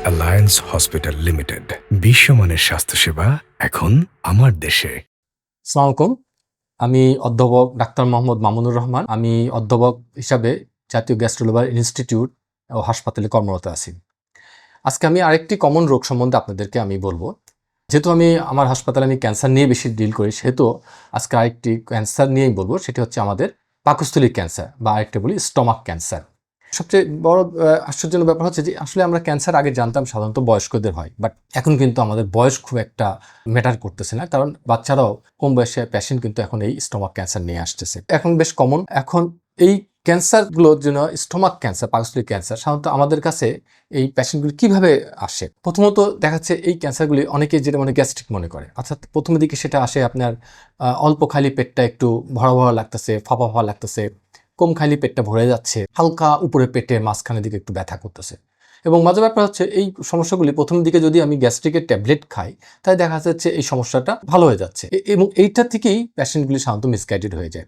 Alliance hospital limited, বিশ্বমানের স্বাস্থ্যসেবা এখন আমার দেশে। আসসালামু আলাইকুম। আমি অধ্যাপক ডাক্তার মোহাম্মদ মামুনুর রহমান। আমি অধ্যাপক হিসাবে জাতীয় গ্যাস্ট্রোলিভার ইনস্টিটিউট ও হাসপাতালে কর্মরত আছি। আজকে আমি আরেকটি কমন রোগ সম্বন্ধে আপনাদেরকে আমি বলবো। যেহেতু আমার হাসপাতালে ক্যান্সার নিয়ে বেশি ডিল করি, সেহেতু আজকে আরেকটি ক্যান্সার নিয়েই বলবো। সেটি হচ্ছে আমাদের পাকস্থলীর ক্যান্সার বা আরেকটা বলি স্টমাক ক্যান্সার। সবচেয়ে বড় আশ্চর্যজনক ব্যাপার হচ্ছে যে আসলে আমরা ক্যান্সার আগে জানতাম সাধারণত বয়স্কদের হয়, বাট এখন কিন্তু আমাদের বয়স খুব একটা ম্যাটার করতেছে না, কারণ বাচ্চারাও কম বয়সে পেশেন্ট কিন্তু এখন এই স্টমাক ক্যান্সার নিয়ে আসতেছে। এখন বেশ কমন। এখন এই ক্যান্সারগুলোর জন্য স্টমাক ক্যান্সার, পাকস্থলীর ক্যান্সার সাধারণত আমাদের কাছে এই পেশেন্টগুলি কিভাবে আসে? প্রথমত দেখাচ্ছে এই ক্যান্সারগুলি অনেকে যেটা গ্যাস্ট্রিক মনে করে, অর্থাৎ প্রথমের দিকে সেটা আসে আপনার অল্প খালি পেটটা একটু ভরা ভরা লাগতেছে, ফাঁপা ফাঁপা লাগতেছে, কম খালি পেটটা ভরে যাচ্ছে, হালকা উপরে পেটের মাঝখানের দিকে একটু ব্যথা করতেছে। এবং মজার ব্যাপার হচ্ছে এই সমস্যাগুলি প্রথম দিকে যদি আমি গ্যাস্ট্রিকের ট্যাবলেট খাই, তাই দেখা যাচ্ছে এই সমস্যাটা ভালো হয়ে যাচ্ছে এবং এইটা থেকেই পেশেন্টগুলি সাধারণত মিসগাইডেড হয়ে যায়।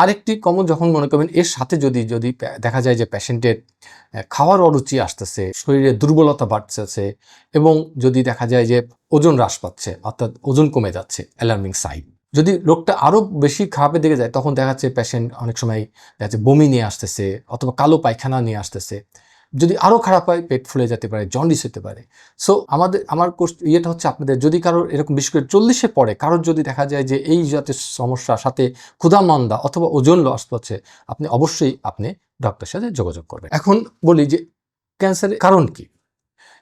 আরেকটি কমন যখন মনে করবেন এর সাথে যদি দেখা যায় যে পেশেন্টের খাওয়ার অরুচি আসতেছে, শরীরে দুর্বলতা বাড়তেছে এবং যদি দেখা যায় যে ওজন হ্রাস পাচ্ছে, অর্থাৎ ওজন কমে যাচ্ছে, অ্যালার্মিং সাইন। যদি রোগটা আরও বেশি খারাপের দিকে যায়, তখন দেখা যাচ্ছে পেশেন্ট অনেক সময় দেখা যাচ্ছে বমি নিয়ে আসতেছে অথবা কালো পায়খানা নিয়ে আসতেছে। যদি আরও খারাপ হয়, পেট ফুলে যেতে পারে, জন্ডিস হতে পারে। সো আমার ইয়েটা হচ্ছে আপনাদের যদি কারোর এরকম বিশেষ করে 40-এ পরে কারোর যদি দেখা যায় যে এই জাতীয় সমস্যার সাথে ক্ষুধামন্দা অথবা ওজন লস হচ্ছে, আপনি অবশ্যই ডক্টরের সাথে যোগাযোগ করবেন। এখন বলি যে ক্যান্সারের কারণ কি?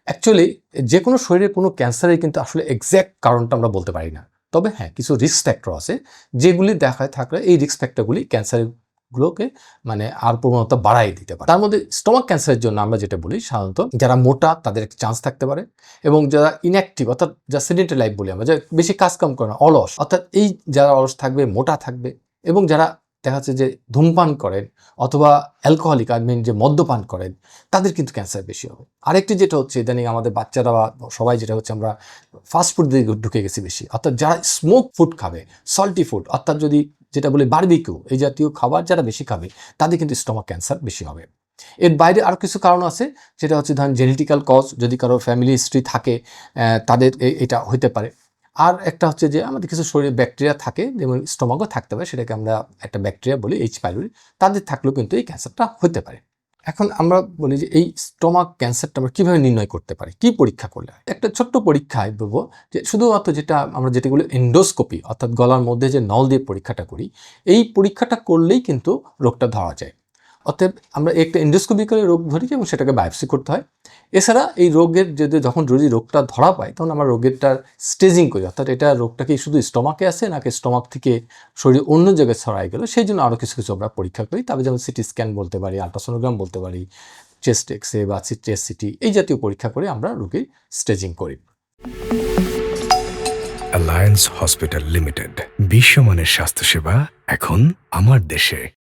অ্যাকচুয়ালি যে কোনো শরীরের কোনো ক্যান্সারের কিন্তু আসলে এক্স্যাক্ট কারণটা আমরা বলতে পারি না। তবে হ্যাঁ, কিছু রিস্ক ফ্যাক্টর আছে যেগুলি দেখায় থাকলে এই রিস্ক ফ্যাক্টরগুলি ক্যান্সারগুলোকে আর প্রবণতা বাড়াই দিতে পারে। তার মধ্যে স্টমাক ক্যান্সারের জন্য আমরা যেটা বলি, সাধারণত যারা মোটা তাদের একটা চান্স থাকতে পারে, এবং যারা ইনঅ্যাক্টিভ অর্থাৎ যা সেডেন্টারি লাইফ বলি আমরা, যারা বেশি কাজকাম করে না, অলস, অর্থাৎ এই যারা অলস থাকবে, মোটা থাকবে, এবং যারা দেখা যাচ্ছে যে ধূমপান করেন অথবা অ্যালকোহলিক যে মদ্যপান করেন, তাদের কিন্তু ক্যান্সার বেশি হবে। আরেকটি যেটা হচ্ছে ইদানিং আমাদের বাচ্চারা বা সবাই যেটা হচ্ছে আমরা ফাস্টফুড দিকে ঢুকে গেছি বেশি, অর্থাৎ যারা স্মোক ফুড খাবে, সল্টি ফুড, অর্থাৎ যেটা বলি বারবিকিউ, এই জাতীয় খাবার যারা বেশি খাবে, তাদের কিন্তু স্টমাক ক্যান্সার বেশি হবে। এর বাইরে আরও কিছু কারণ আছে, যেটা হচ্ছে ধরেন জেনেটিক্যাল কজ, যদি কারো ফ্যামিলি হিস্ট্রি থাকে তাদের এটা হইতে পারে। আর একটা হচ্ছে যে আমাদের কিছু শরীরে ব্যাকটেরিয়া থাকে, যেমন স্টমাকও থাকতে পারে, সেটাকে আমরা একটা ব্যাকটেরিয়া বলি এইচ পাইলোরি, তাদের থাকলেও কিন্তু এই ক্যান্সারটা হতে পারে। এখন আমরা বলি যে এই স্টমাক ক্যান্সারটা আমরা কীভাবে নির্ণয় করতে পারি, কি পরীক্ষা করলে? একটা ছোট্ট পরীক্ষায় বলবো যে শুধুমাত্র যেটা বলি এন্ডোস্কোপি, অর্থাৎ গলার মধ্যে যে নল দিয়ে পরীক্ষাটা করি, এই পরীক্ষাটা করলেই কিন্তু রোগটা ধরা যায়। অতএব আমরা একটা এন্ডোস্কোপি করে রোগ ধরি এবং সেটাকে বায়োপসি করতে হয়। এছাড়া এই রোগের যদি রোগটা ধরা পায়, তখন আমরা রোগেরটার স্টেজিং করি, অর্থাৎ রোগটা কি শুধু স্টমাকে আছে নাকি স্টমাক থেকে শরীরে অন্য জায়গায় ছড়াই গেল, সেই জন্য আরও কিছু আমরা পরীক্ষা করি। তবে যেমন সিটি স্ক্যান বলতে পারি, আলট্রাসোনোগ্রাম বলতে পারি, চেস্ট এক্সরে বা চেস্ট সিটি, এই জাতীয় পরীক্ষা করে আমরা রোগীর স্টেজিং করি। অ্যালায়েন্স হসপিটাল লিমিটেড, বিশ্বমানের স্বাস্থ্যসেবা এখন আমার দেশে।